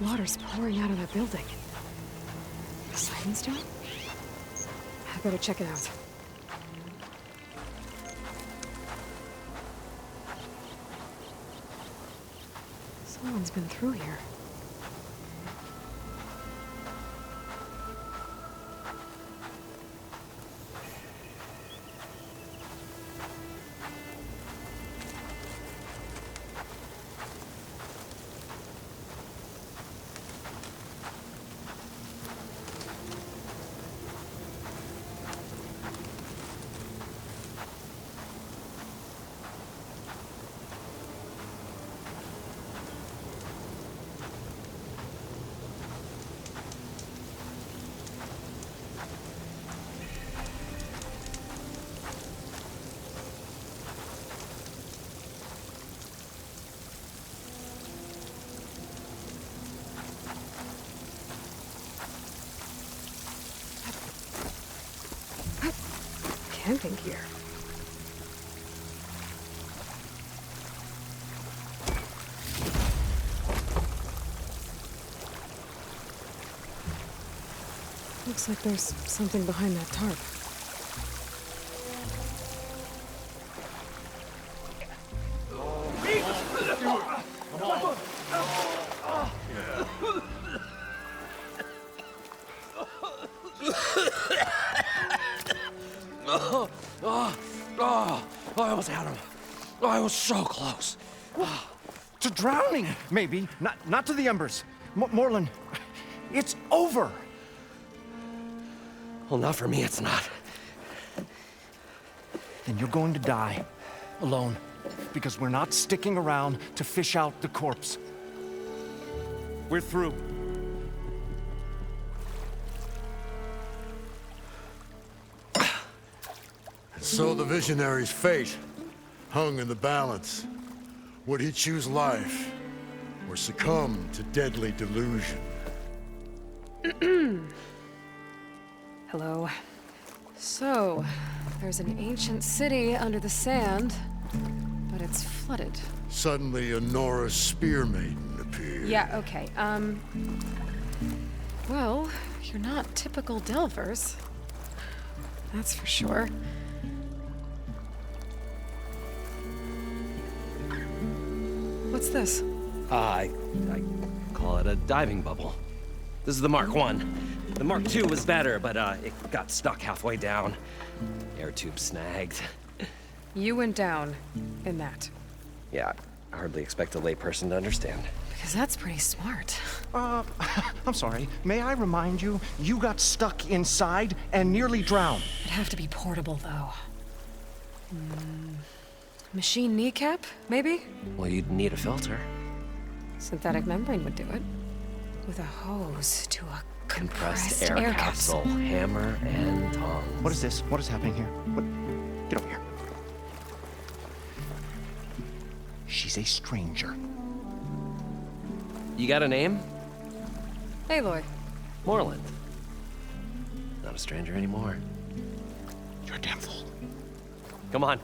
Water's pouring out of that building. The sighting stone? I better check it out. Someone's been through here. Camping here. Looks like there's something behind that tarp. I almost had him. I was so close. To drowning, maybe. Not to the embers. Morlund, it's over. Well, not for me, it's not. Then you're going to die. Alone. Because we're not sticking around to fish out the corpse. We're through. So the visionary's fate hung in the balance. Would he choose life or succumb to deadly delusion? Hello. So, there's an ancient city under the sand, but it's flooded. Suddenly, a Norse spear maiden appeared. Yeah, okay, well, you're not typical Delvers. That's for sure. What's this? I call it a diving bubble. This is the Mark I. The Mark II was better, but it got stuck halfway down. Air tube snagged. You went down in that. Yeah, I hardly expect a layperson to understand. Because that's pretty smart. I'm sorry. May I remind you, you got stuck inside and nearly drowned. It'd have to be portable, though. Machine kneecap, maybe? Well, you'd need a filter. Synthetic membrane would do it. With a hose to a compressed air capsule. Hammer and tongs. What is this? What is happening here? What? Get over here. She's a stranger. You got a name? Aloy. Morlund. Not a stranger anymore. You're a damn fool. Come on.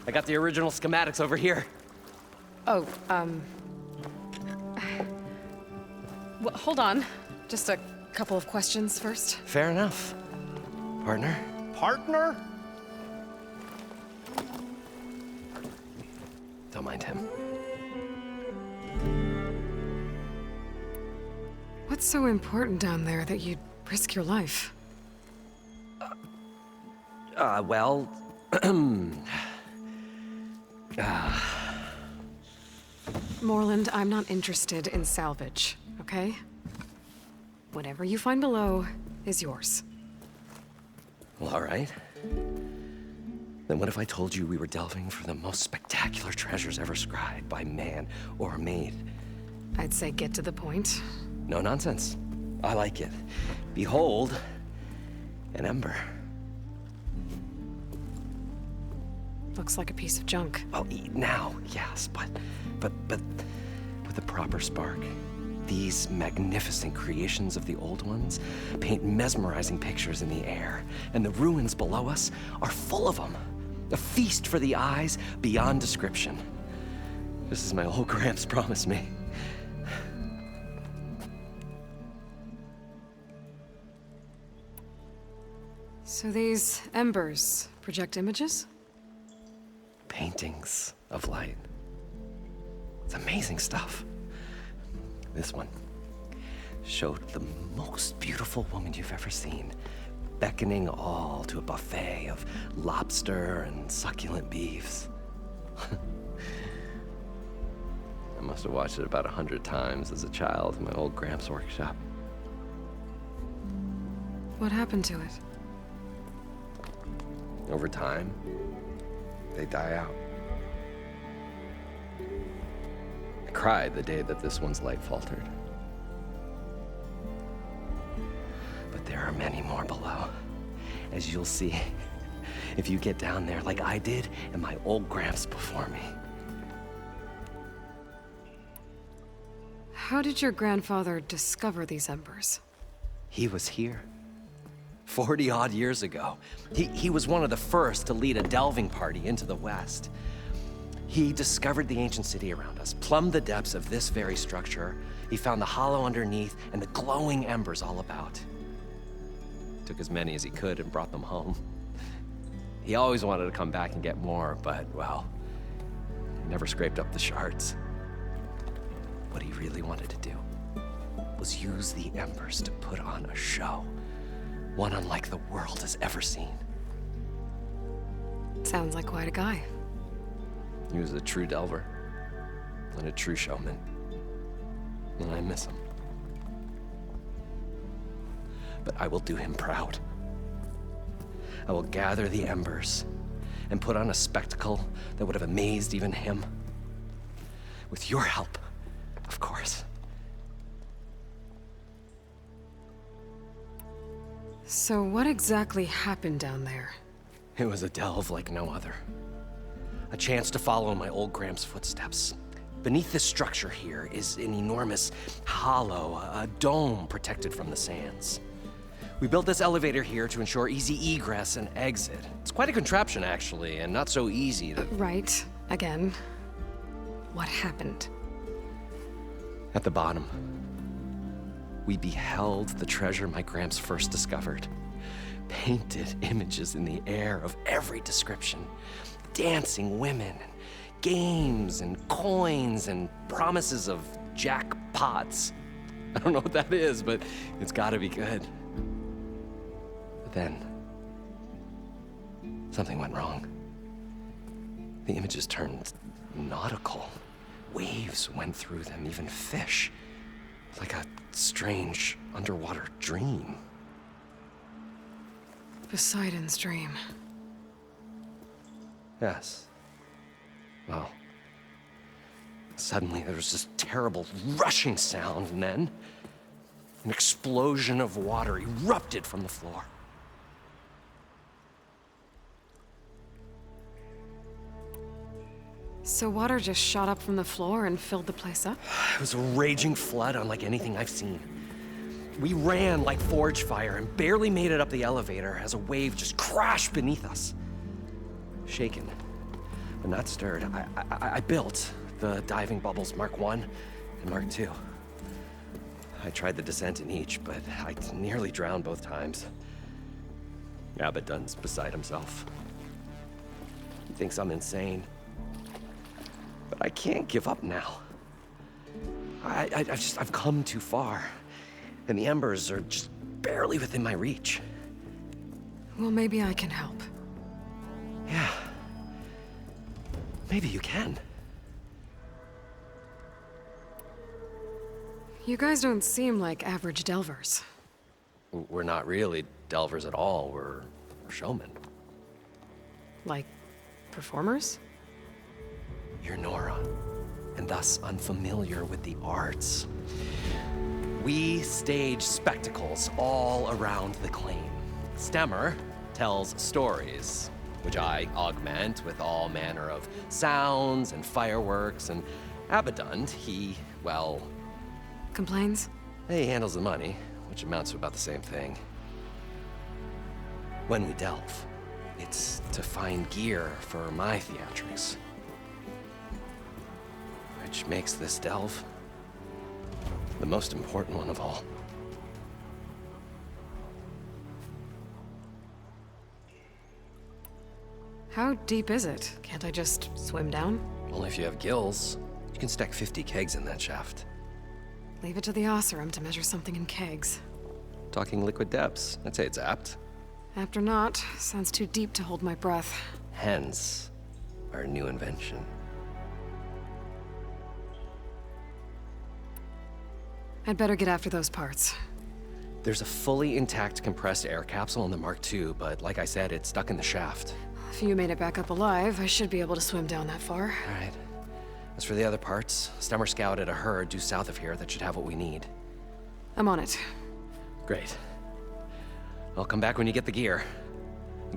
I got the original schematics over here. Oh, well, hold on. Just a couple of questions first. Fair enough. Partner? Partner? Don't mind him. What's so important down there that you'd risk your life? Well... Morlund, I'm not interested in salvage, okay? Whatever you find below is yours. Well, all right. Then what if I told you we were delving for the most spectacular treasures ever scribed by man or maid? I'd say get to the point. No nonsense. I like it. Behold, an ember. Looks like a piece of junk. Well, now, yes, but with a proper spark. These magnificent creations of the old ones paint mesmerizing pictures in the air, and the ruins below us are full of them. A feast for the eyes beyond description. Just as my old Gramps promised me. So these embers project images? Paintings of light. It's amazing stuff. This one showed the most beautiful woman you've ever seen, beckoning all to a buffet of lobster and succulent beefs. I must have watched it about 100 times as a child in my old Gramps workshop. What happened to it? Over time, they die out. I cried the day that this one's light faltered. But there are many more below, as you'll see if you get down there like I did and my old Gramps before me. How did your grandfather discover these embers? He was here 40-odd years ago. He was one of the first to lead a delving party into the West. He discovered the ancient city around us, plumbed the depths of this very structure. He found the hollow underneath and the glowing embers all about. Took as many as he could and brought them home. He always wanted to come back and get more, but, well, he never scraped up the shards. What he really wanted to do was use the embers to put on a show, one unlike the world has ever seen. Sounds like quite a guy. He was a true delver and a true showman, and I miss him. But I will do him proud. I will gather the embers and put on a spectacle that would have amazed even him. With your help, of course. So what exactly happened down there? It was a delve like no other. A chance to follow my old Gramps' footsteps. Beneath this structure here is an enormous hollow, a dome protected from the sands. We built this elevator here to ensure easy egress and exit. It's quite a contraption, actually, and not so easy to... Right. Again. What happened? At the bottom, we beheld the treasure my Gramps first discovered. Painted images in the air of every description. Dancing women, and games, and coins, and promises of jackpots. I don't know what that is, but it's gotta be good. But then, something went wrong. The images turned nautical. Waves went through them, even fish. Like a strange underwater dream. Poseidon's dream. Yes. Well, suddenly there was this terrible rushing sound, and then an explosion of water erupted from the floor. So water just shot up from the floor and filled the place up? It was a raging flood unlike anything I've seen. We ran like forge fire and barely made it up the elevator as a wave just crashed beneath us. Shaken, but not stirred, I built the diving bubbles Mark I and Mark II. I tried the descent in each, but I nearly drowned both times. Abaddon's beside himself. He thinks I'm insane. But I can't give up now. I've come too far. And the embers are just barely within my reach. Well, maybe I can help. Yeah. Maybe you can. You guys don't seem like average delvers. We're not really delvers at all. We're showmen. Like, performers? You're Nora, and thus unfamiliar with the arts. We stage spectacles all around the claim. Stemmer tells stories, which I augment with all manner of sounds and fireworks, and Abaddon, he, well... Complains? He handles the money, which amounts to about the same thing. When we delve, it's to find gear for my theatrics. Which makes this delve the most important one of all. How deep is it? Can't I just swim down? Only if you have gills. You can stack 50 kegs in that shaft. Leave it to the Oseram to measure something in kegs. Talking liquid depths. I'd say it's apt. After not, sounds too deep to hold my breath. Hence, our new invention. I'd better get after those parts. There's a fully intact compressed air capsule in the Mark II, but like I said, it's stuck in the shaft. If you made it back up alive, I should be able to swim down that far. All right. As for the other parts, Stemmer scouted a herd due south of here that should have what we need. I'm on it. Great. I'll come back when you get the gear.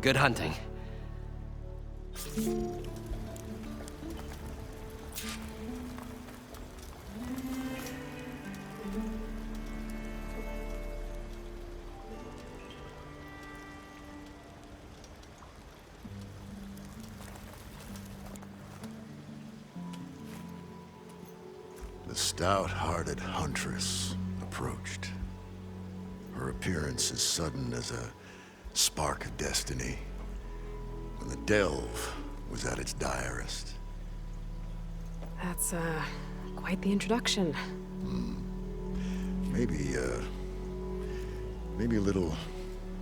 Good hunting. The stout-hearted huntress approached. Her appearance as sudden as a spark of destiny, when the delve was at its direst. That's, quite the introduction. Maybe a little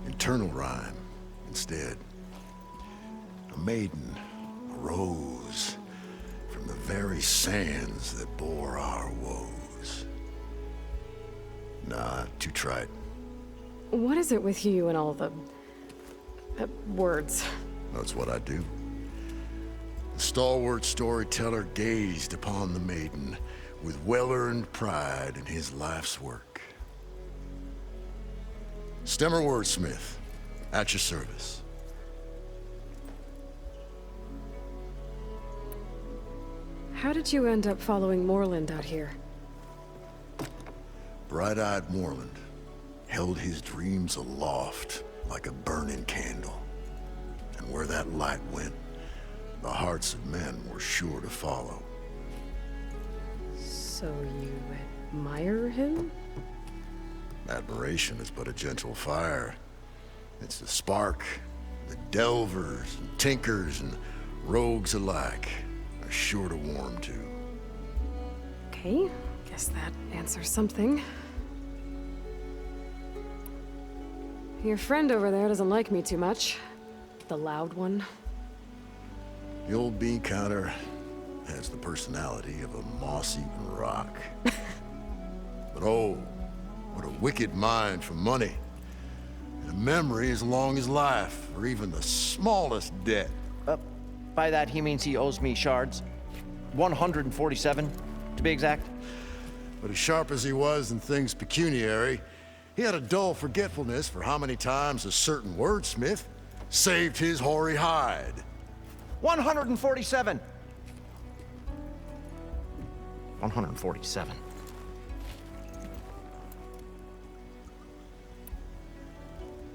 internal rhyme instead. A maiden arose from the very sands that bore our woes. Nah, too trite. What is it with you and all the... words? That's what I do. The stalwart storyteller gazed upon the maiden with well-earned pride in his life's work. Stemmer wordsmith, at your service. How did you end up following Morlund out here? Bright-eyed Morlund held his dreams aloft like a burning candle. And where that light went, the hearts of men were sure to follow. So you admire him? Admiration is but a gentle fire. It's the spark that delvers and tinkers and rogues alike are sure to warm to. Okay, guess that answers something. Your friend over there doesn't like me too much. The loud one. The old bean counter has the personality of a moss-eaten rock. But oh, what a wicked mind for money. And a memory as long as life, or even the smallest debt. By that, he means he owes me shards. 147, to be exact. But as sharp as he was in things pecuniary, he had a dull forgetfulness for how many times a certain wordsmith saved his hoary hide. 147. 147.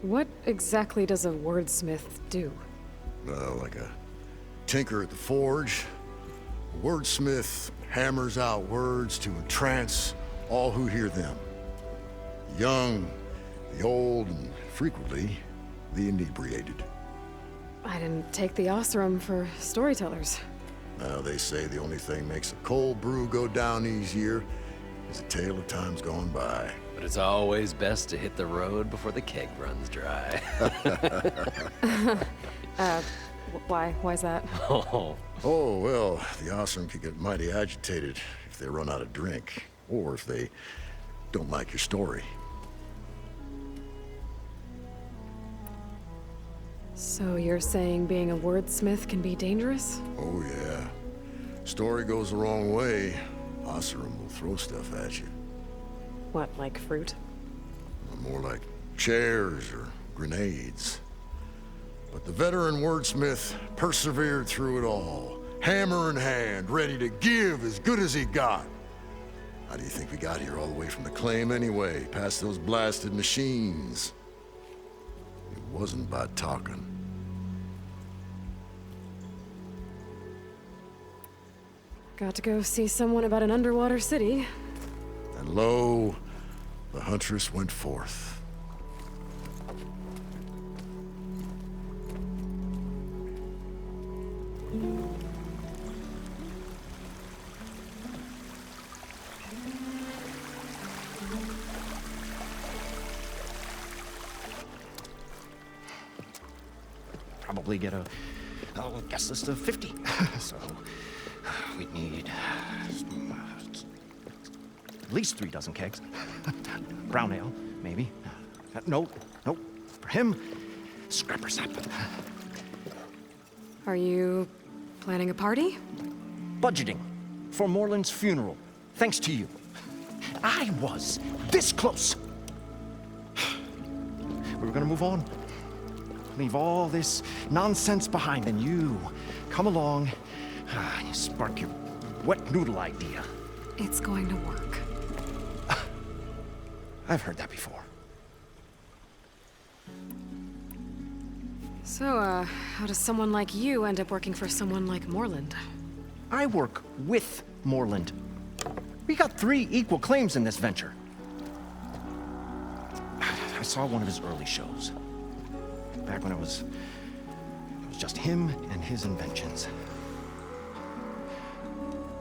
What exactly does a wordsmith do? Like a tinker at the forge, a wordsmith hammers out words to entrance all who hear them. The young, the old, and frequently, the inebriated. I didn't take the Oseram for storytellers. Now, they say the only thing makes a cold brew go down easier is a tale of times gone by. But it's always best to hit the road before the keg runs dry. Why's that? Oh. Oh, well, the Oseram could get mighty agitated if they run out of drink, or if they don't like your story. So you're saying being a wordsmith can be dangerous? Oh, yeah. Story goes the wrong way, Oseram will throw stuff at you. What, like fruit? Or more like chairs or grenades. But the veteran wordsmith persevered through it all, hammer in hand, ready to give as good as he got. How do you think we got here all the way from the claim anyway, past those blasted machines? It wasn't by talking. Got to go see someone about an underwater city. And lo, the huntress went forth. Probably get a guest list of 50. So we'd need at least 3 dozen kegs. Brown ale, maybe. Nope. For him, scrapper sap. Are you planning a party? Budgeting for Morlund's funeral, thanks to you. I was this close. We were gonna move on. Leave all this nonsense behind, and you come along and you spark your wet noodle idea. It's going to work. I've heard that before. So, how does someone like you end up working for someone like Morlund? I work with Morlund. We got 3 equal claims in this venture. I saw one of his early shows. Back when it was just him and his inventions.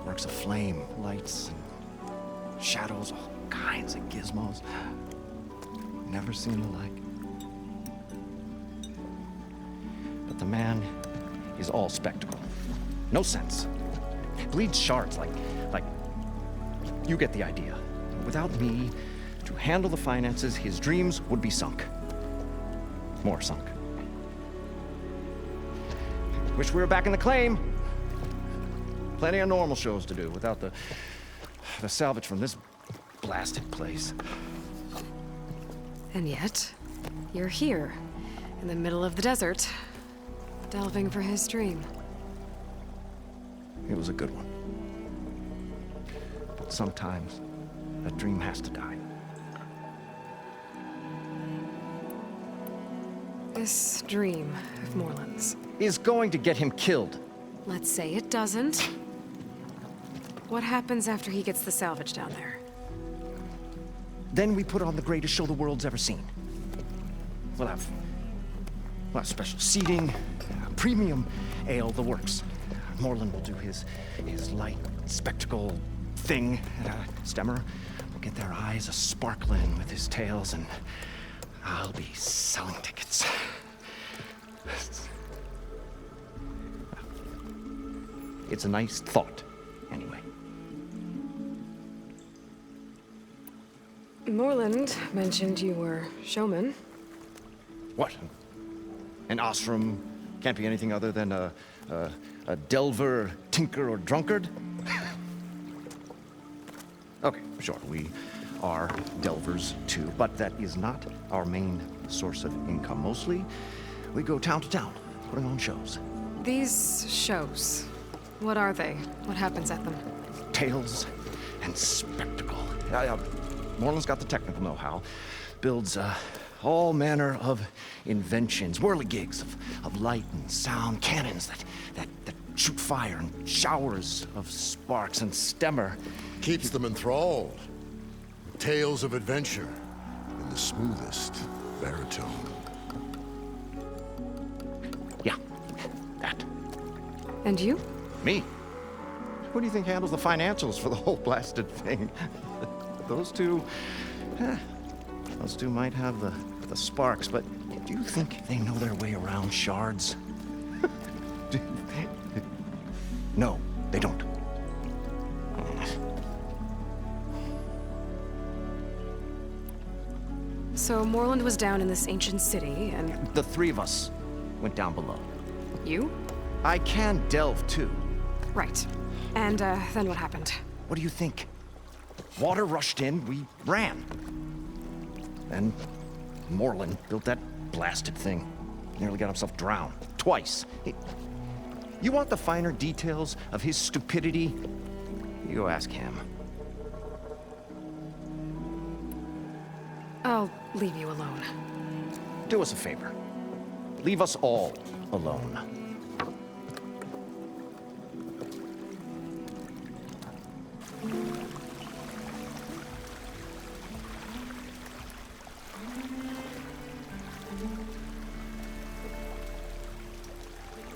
Works of flame, lights, and shadows, all kinds of gizmos. Never seen the like. But the man is all spectacle. No sense. Bleeds shards like you get the idea. Without me to handle the finances, his dreams would be sunk. More sunk. Wish we were back in the claim. Plenty of normal shows to do without the salvage from this blasted place. And yet, you're here, in the middle of the desert, delving for his dream. It was a good one. But sometimes, that dream has to die. This dream of Morlund's. Is going to get him killed. Let's say it doesn't. What happens after he gets the salvage down there? Then we put on the greatest show the world's ever seen. We'll have special seating, premium ale, the works. Morlund will do his light spectacle thing. Stemmer will get their eyes a-sparkling with his tales, and I'll be selling tickets. It's a nice thought, anyway. Morlund mentioned you were showman. What? An ashram can't be anything other than a delver, tinker, or drunkard? Okay, sure, we are delvers too, but that is not our main source of income. Mostly, we go town to town, putting on shows. These shows, what are they? What happens at them? Tales and spectacle. Morland's got the technical know-how. Builds all manner of inventions, whirligigs of light and sound, cannons that shoot fire, and showers of sparks, and Stemmer Keeps them enthralled. Tales of adventure in the smoothest baritone. Yeah, that. And you? Me? Who do you think handles the financials for the whole blasted thing? Those two might have the sparks, but do you think they know their way around shards? No, they don't. So Morlund was down in this ancient city, and The 3 of us went down below. you? I can delve too. Right. And then what happened? What do you think? Water rushed in, we ran. Then Morlund built that blasted thing. Nearly got himself drowned. Twice. You want the finer details of his stupidity? You go ask him. I'll leave you alone. Do us a favor. Leave us all alone.